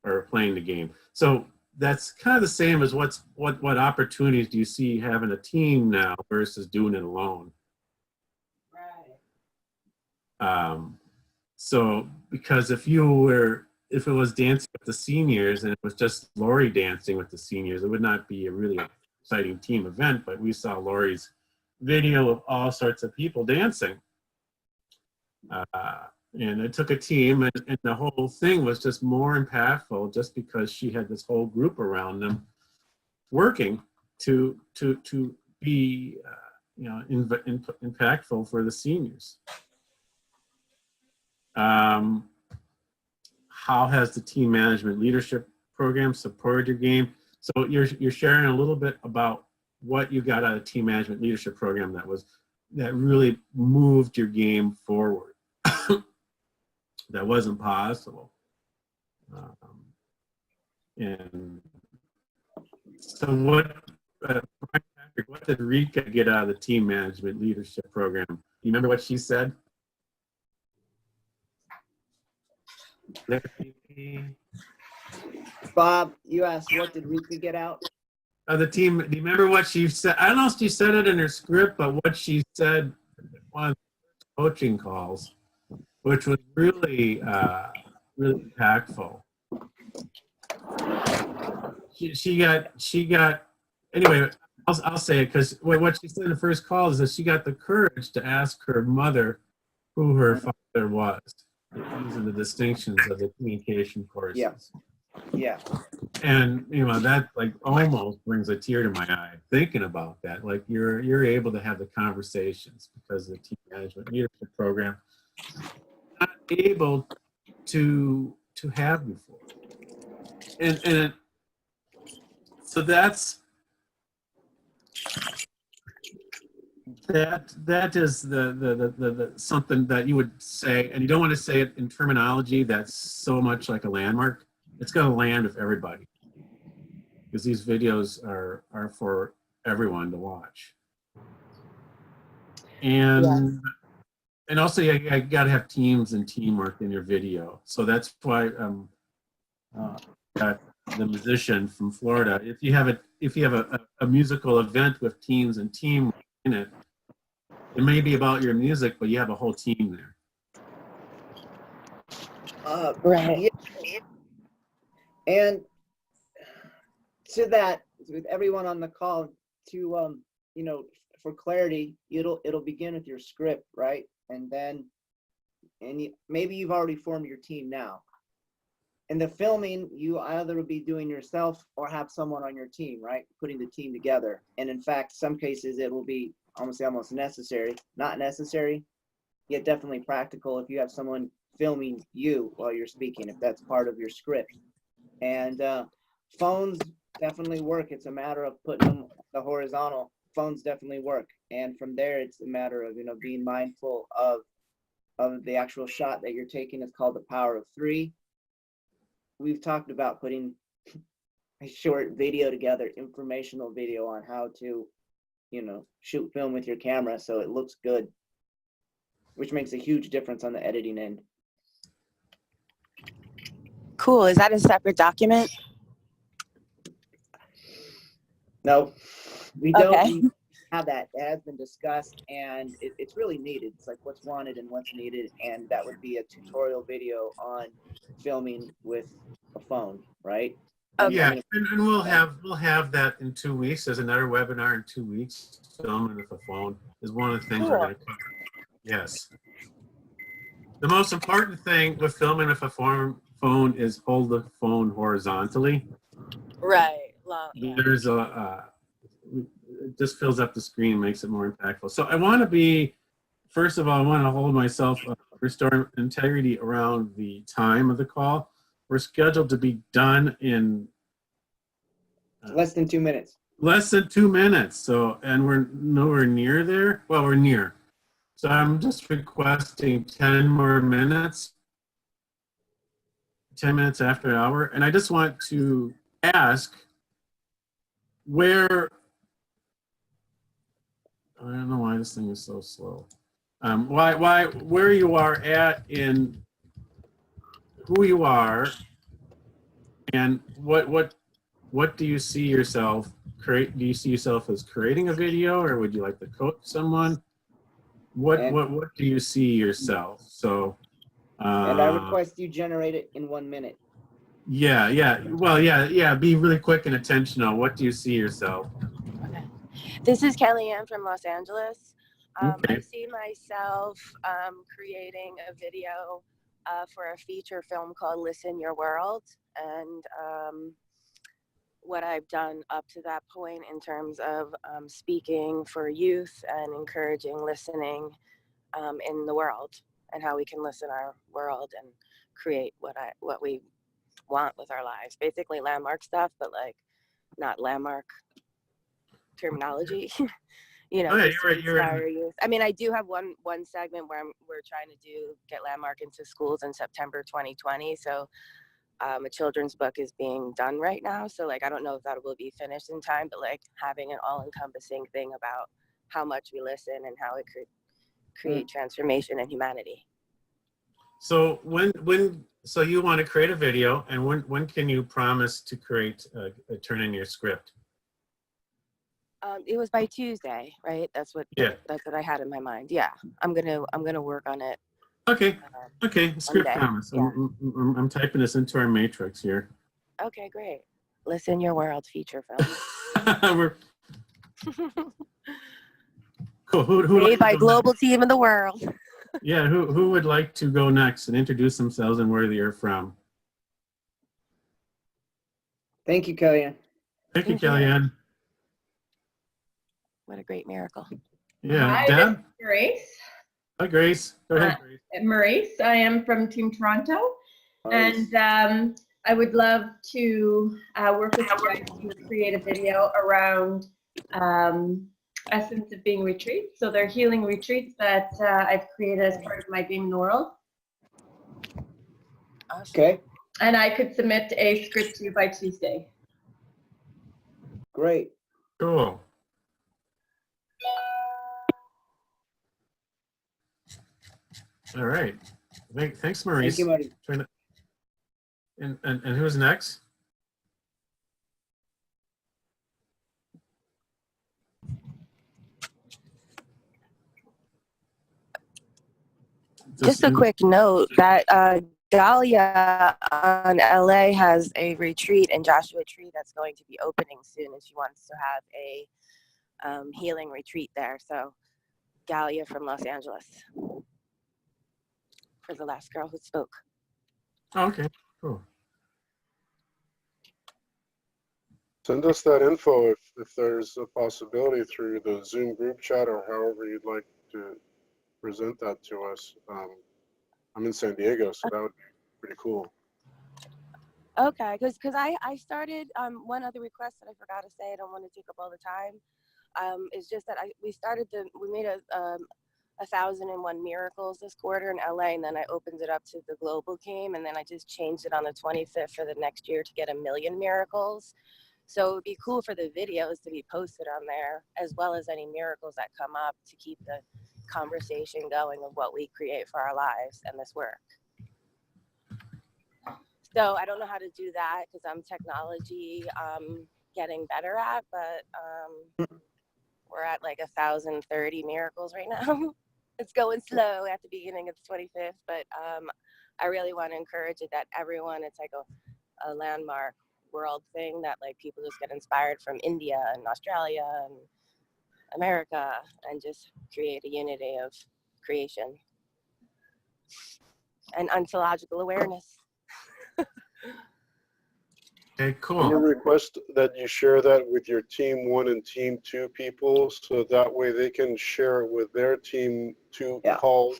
or playing the game. So that's kind of the same as what opportunities do you see having a team now versus doing it alone? Right. So because if it was dancing with the seniors and it was just Lori dancing with the seniors, it would not be a really exciting team event, but we saw Lori's video of all sorts of people dancing. And it took a team, and the whole thing was just more impactful just because she had this whole group around them working to be impactful for the seniors. How has the team management leadership program supported your game? So you're sharing a little bit about what you got out of team management leadership program that really moved your game forward. That wasn't possible. And so what did Rika get out of the team management leadership program? Do you remember what she said? Bob, you asked what did Rika get out? The team, do you remember what she said? I don't know if she said it in her script, but what she said on the coaching calls, which was really, really impactful. She got, anyway, I'll say it because what she said in the first call is that she got the courage to ask her mother who her father was, using the distinctions of the communication courses. Yeah. Yeah. And that like almost brings a tear to my eye thinking about that. Like you're able to have the conversations because of the team management leadership program, not able to have before. And so that is the something that you would say, and you don't want to say it in terminology that's so much like a landmark. It's going to land with everybody because these videos are for everyone to watch. And and also you got to have teams and teamwork in your video. So that's why got the musician from Florida. If you have a musical event with teams and team in it, it may be about your music, but you have a whole team there. Right. Yeah. And to that, with everyone on the call, to for clarity, it'll begin with your script, right? And then, maybe you've already formed your team now. In the filming, you either will be doing yourself or have someone on your team, right? Putting the team together. And in fact, some cases it will be almost necessary, not necessary, yet definitely practical if you have someone filming you while you're speaking, if that's part of your script. And phones definitely work. It's a matter of putting them the horizontal. Phones definitely work. And from there, it's a matter of, being mindful of the actual shot that you're taking. It's called the power of three. We've talked about putting a short video together, informational video on how to, shoot film with your camera so it looks good, which makes a huge difference on the editing end. Cool. Is that a separate document? No, we don't Okay. have that. It has been discussed, and it's really needed. It's like what's wanted and what's needed, and that would be a tutorial video on filming with a phone, right? Okay. Yeah, and we'll have that in 2 weeks. There's another webinar in 2 weeks. Filming with a phone is one of the things we're going to cover. Yes. The most important thing with filming with a phone is hold the phone horizontally. Right. Long, yeah. There's it just fills up the screen, makes it more impactful. So I want to be, first of all, I want to hold myself, restore integrity around the time of the call. We're scheduled to be done in less than 2 minutes. Less than 2 minutes. So, and we're nowhere near there. Well, we're near. So I'm just requesting 10 more minutes. 10 minutes after an hour. And I just want to ask where, I don't know why this thing is so slow. Where you are at in who you are and what do you see yourself do you see yourself as creating a video, or would you like to coach someone? What do you see yourself? So and I request you generate it in 1 minute. Yeah. Well, yeah. Be really quick and attentional. What do you see yourself? Okay. This is Kellyanne from Los Angeles. Okay. I see myself creating a video for a feature film called Listen Your World, and what I've done up to that point in terms of speaking for youth and encouraging listening in the world, and how we can listen our world and create what we want with our lives. Basically landmark stuff, but like not landmark terminology. Oh, yeah, you're inspire youth. I mean, I do have one segment where we're trying to get landmark into schools in September 2020. So a children's book is being done right now. So like, I don't know if that will be finished in time, but like having an all-encompassing thing about how much we listen and how it could create transformation in humanity. So when So you want to create a video, and when can you promise to create, turn in your script? It was by Tuesday, right? That's what Yeah. that's what I had in my mind. Yeah, I'm gonna work on it. Okay. Okay. Script Monday. promise. Yeah. I'm typing this into our matrix here. Okay, great. Listen Your World feature film. We're cool. Who Made by global team in the world. Yeah. Who would like to go next and introduce themselves and where they're from? Thank you, Kellyanne. Thank you, Thank you. Kellyanne. What a great miracle. Yeah. Hi, Deb. this is Grace. Hi, Grace. Go ahead, Grace. Maurice, I am from Team Toronto, Nice. and I would love to work with you guys to create a video around Essence of Being retreats. So they're healing retreats that I've created as part of my Game in the World. Awesome. Okay, And I could submit a script to you by Tuesday. great. Cool. All right. Thanks, Maurice. Thank you, buddy. And who's next? Just a quick note that Dahlia on LA has a retreat in Joshua Tree that's going to be opening soon, and she wants to have a healing retreat there. So Dahlia from Los Angeles, for the last girl who spoke. Oh, okay. Cool. Send us that info if there's a possibility through the Zoom group chat or however you'd like to present that to us. I'm in San Diego, so that would be pretty cool. Okay, because I started, one other request that I forgot to say, I don't want to take up all the time, is just that we made a 1,001 miracles this quarter in LA, and then I opened it up to the global game, and then I just changed it on the 25th for the next year to get 1,000,000 miracles. So it would be cool for the videos to be posted on there, as well as any miracles that come up to keep the conversation going of what we create for our lives and this work. So I don't know how to do that because I'm technology getting better at, but we're at like 1,030 miracles right now. It's going slow at the beginning of the 25th, but I really want to encourage it that everyone, it's like a landmark world thing that like people just get inspired from India and Australia and America and just create a unity of creation and ontological awareness. Okay, I'm cool. gonna request that you share that with your Team 1 and Team 2 people, so that way they can share it with their Team 2 Yeah. call,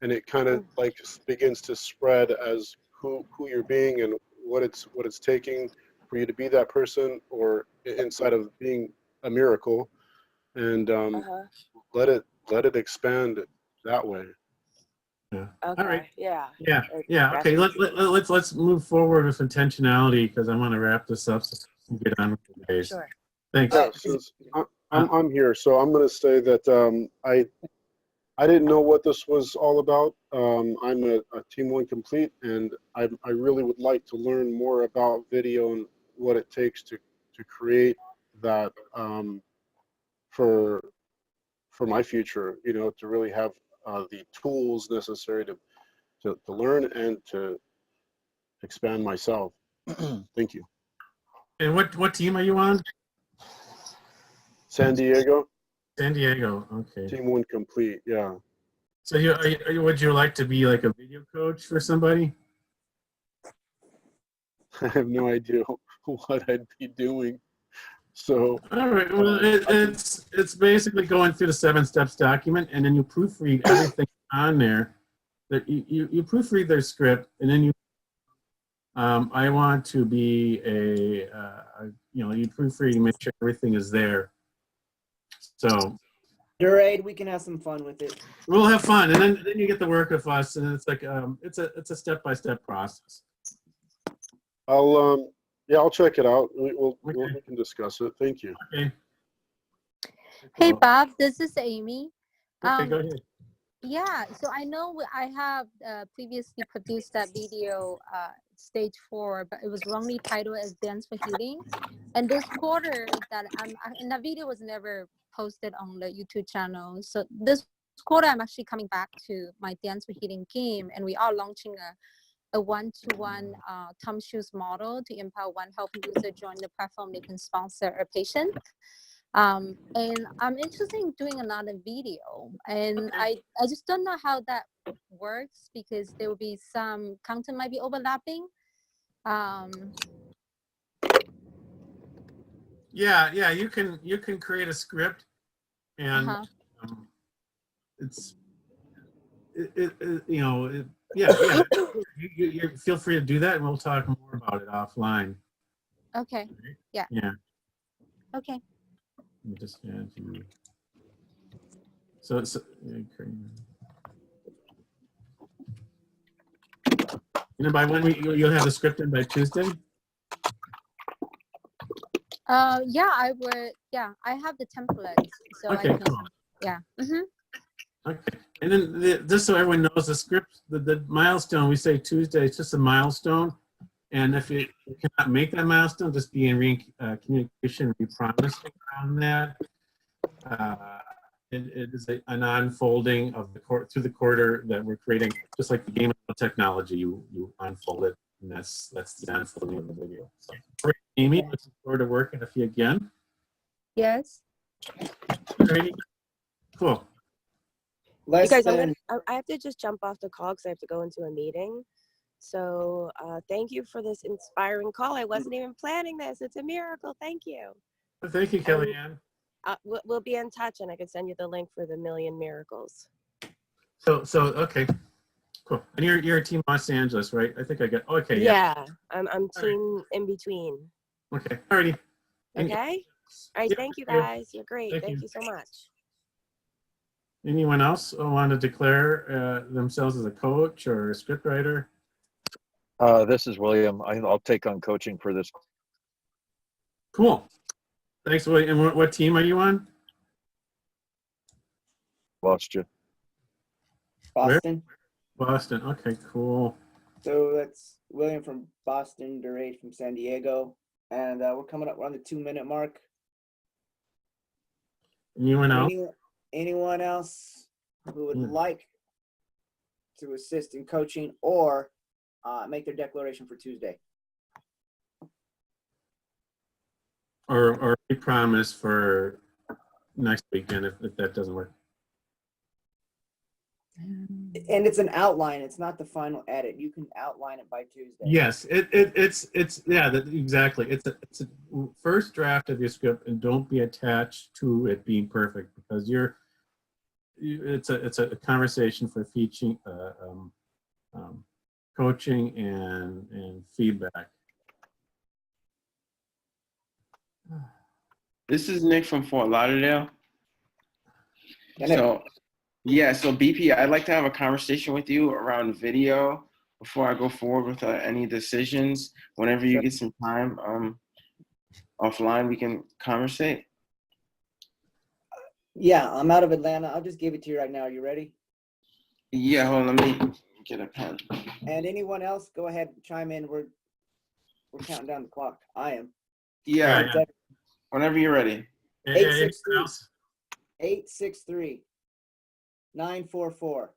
and it kind of like begins to spread as who you're being and what it's taking for you to be that person or inside of being a miracle, and let it expand that way. Yeah. Okay. All right. Yeah. Yeah. Yeah. Okay. Let's move forward with intentionality because I want to wrap this up so we can get on with the days. Sure. Thanks. Yeah, since I'm here, so I'm going to say that I didn't know what this was all about. I'm a Team 1 complete, and I really would like to learn more about video and what it takes to create that for my future. You know, to really have the tools necessary to learn and to expand myself. Thank you. And what team are you on? San Diego. San Diego. Okay. Team 1 complete. Yeah. So would you like to be like a video coach for somebody? I have no idea what I'd be doing. So. All right. Well, it's basically going through the 7 steps document, and then you proofread everything on there. That you proofread their script, and then you. I want to be you proofread and make sure everything is there. So. Durade, we can have some fun with it. We'll have fun, and then you get to work with us, and it's like it's a step-by-step process. I'll check it out. We can discuss it. Thank you. Okay. Hey, Bob, this is Amy. Okay, go ahead. Yeah, so I know I have previously produced that video, stage 4, but it was wrongly titled as Dance for Healing. And this quarter that and that video was never posted on the YouTube channel. So this quarter, I'm actually coming back to my Dance for Healing game, and we are launching a one-to-one Tom Shoes model to empower one healthy user join the platform. They can sponsor a patient. And I'm interested in doing another video, and I just don't know how that works because there will be some content might be overlapping. Yeah, you can create a script, and yeah. You feel free to do that, and we'll talk more about it offline. Okay. Yeah. Yeah. Okay. Let me just add you. So by when you'll have the script in by Tuesday? Yeah, I would. Yeah, I have the template, so Okay, I can. cool. Yeah. Okay, and then just so everyone knows, the script, the milestone, we say Tuesday, it's just a milestone. And if you cannot make that milestone, just be in communication, we promise around that. It is an unfolding of through the quarter that we're creating, just like the game of technology, you unfold it, and that's the unfolding of the video. So, great, Amy, looking forward to working with you again. Yes. Alrighty. Cool. You guys, I have to just jump off the call because I have to go into a meeting. So thank you for this inspiring call. I wasn't even planning this. It's a miracle. Thank you. Thank you, Kellyanne. We'll be in touch, and I can send you the link for the Million Miracles. So okay, cool. And you're Team Los Angeles, right? I think I got. Okay. Yeah, I'm team in between. Okay. Alrighty. Okay. All right. Yeah, Thank you, guys. You're great. Thank Thank you. you so much. Anyone else want to declare themselves as a coach or a scriptwriter? This is William. I'll take on coaching for this. Cool. Thanks, William. And what team are you on? Lost you. Boston. Where? Boston. Okay, cool. So that's William from Boston, Durade from San Diego. And we're coming up, we're on the 2-minute mark. Anyone else? Anyone else who would like to assist in coaching or make their declaration for Tuesday? Or a promise for next weekend if that doesn't work. And it's an outline. It's not the final edit. You can outline it by Tuesday. Yes, it's yeah, exactly. It's a first draft of your script, and don't be attached to it being perfect because it's a conversation for teaching, coaching, and feedback. This is Nick from Fort Lauderdale. So, yeah, so BP, I'd like to have a conversation with you around video before I go forward with any decisions. Whenever you get some time offline, we can conversate. Yeah, I'm out of Atlanta. I'll just give it to you right now. Are you ready? Yeah, hold on, let me get a pen. And anyone else, go ahead, chime in. We're counting down the clock. I am. Yeah, whenever you're ready. 863 944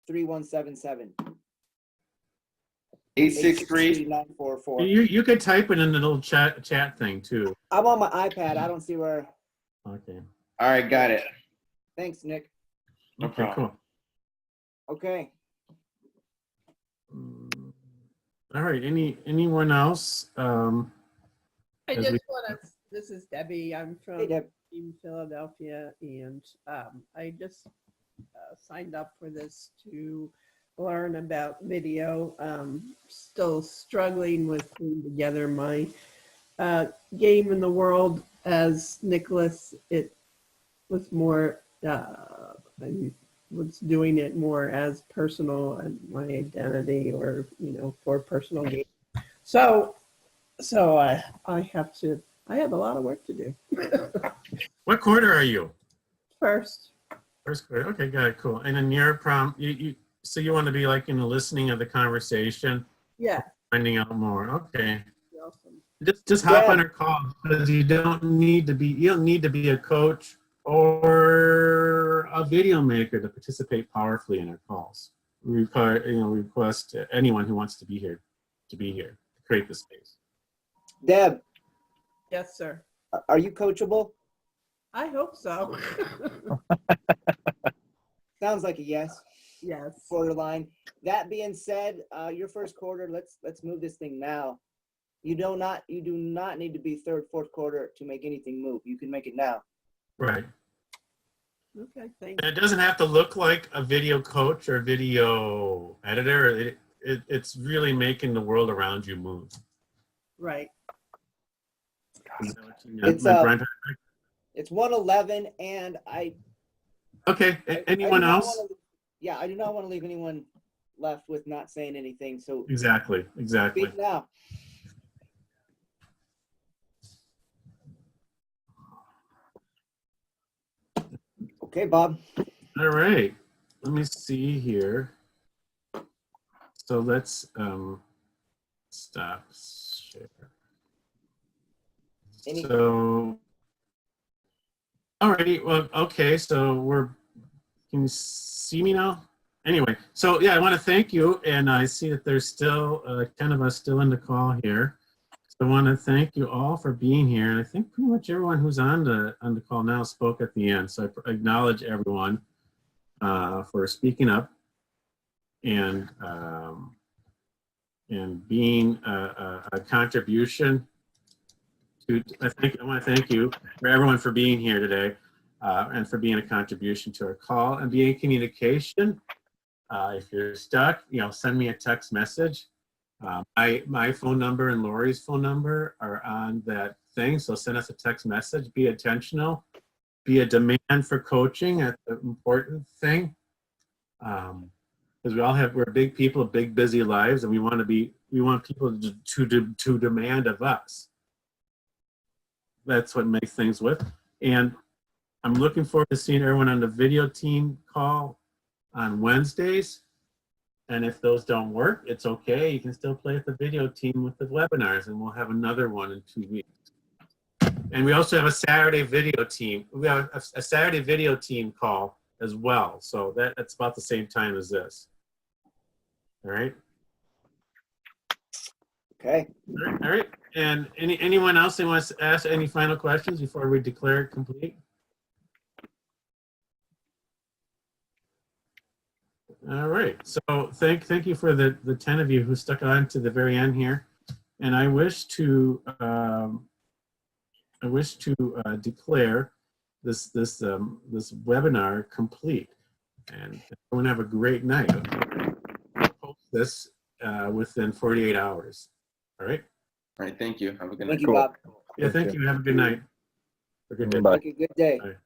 3177. 863 944. You could type it in the little chat thing too. I'm on my iPad. I don't see where. Okay. All right, got it. Thanks, Nick. No Okay, problem. cool. Okay. All right. Anyone else? I as just we- want to. This is Debbie. I'm from Hey, Deb. Team Philadelphia, and I just signed up for this to learn about video. Still struggling with putting together my game in the world as Nicholas. It was more. I was doing it more as personal and my identity, or for personal gain. So I have to. I have a lot of work to do. What quarter are you? First. First grade. Okay, got it. Cool. And then your so you want to be like in the listening of the conversation, Yeah. finding out more. Okay. Awesome. Just hop Yeah. on our call because you don't need to be a coach or a video maker to participate powerfully in our calls. We request anyone who wants to be here to create the space. Deb, Yes, sir. are you coachable? I hope so. Sounds like a yes. Yes. Borderline. That being said, your first quarter, let's move this thing now. You do not need to be third, fourth quarter to make anything move. You can make it now. Right. Okay, thanks. And it doesn't have to look like a video coach or video editor. It's really making the world around you move. Right. Is that what you meant, It's Brian? it's 1:11, and Okay. I Anyone do not else? yeah, I do not want to leave anyone left with not saying anything. So Exactly. speak now. Okay, Bob. All right. Let me see here. So let's stop share. So, all righty. Well, okay. So can you see me now? Anyway, so yeah, I want to thank you. And I see that there's still 10 of us still in the call here. So I want to thank you all for being here. And I think pretty much everyone who's on the call now spoke at the end. So I acknowledge everyone for speaking up and being a contribution to, I want to thank you for everyone for being here today and for being a contribution to our call and being in communication. If you're stuck, send me a text message. My phone number and Lori's phone number are on that thing. So send us a text message, be intentional, be a demand for coaching. That's the important thing. Because we're big people, big busy lives, and we want people to demand of us. That's what makes things with. And I'm looking forward to seeing everyone on the video team call on Wednesdays. And if those don't work, it's okay. You can still play with the video team with the webinars, and we'll have another one in 2 weeks. And we also have a Saturday video team. We have a Saturday video team call as well. So that's about the same time as this. All right. Okay. All right. And anyone else that wants to ask any final questions before we declare it complete? All right. So thank you for the 10 of you who stuck on to the very end here. And I wish to declare this webinar complete. And everyone have a great night. I'll post this within 48 hours. All right. All right. Thank you. Have a good night. Thank you, Bob. Yeah. Thank you. Have a good night. Have a good day. Have a good day. Bye.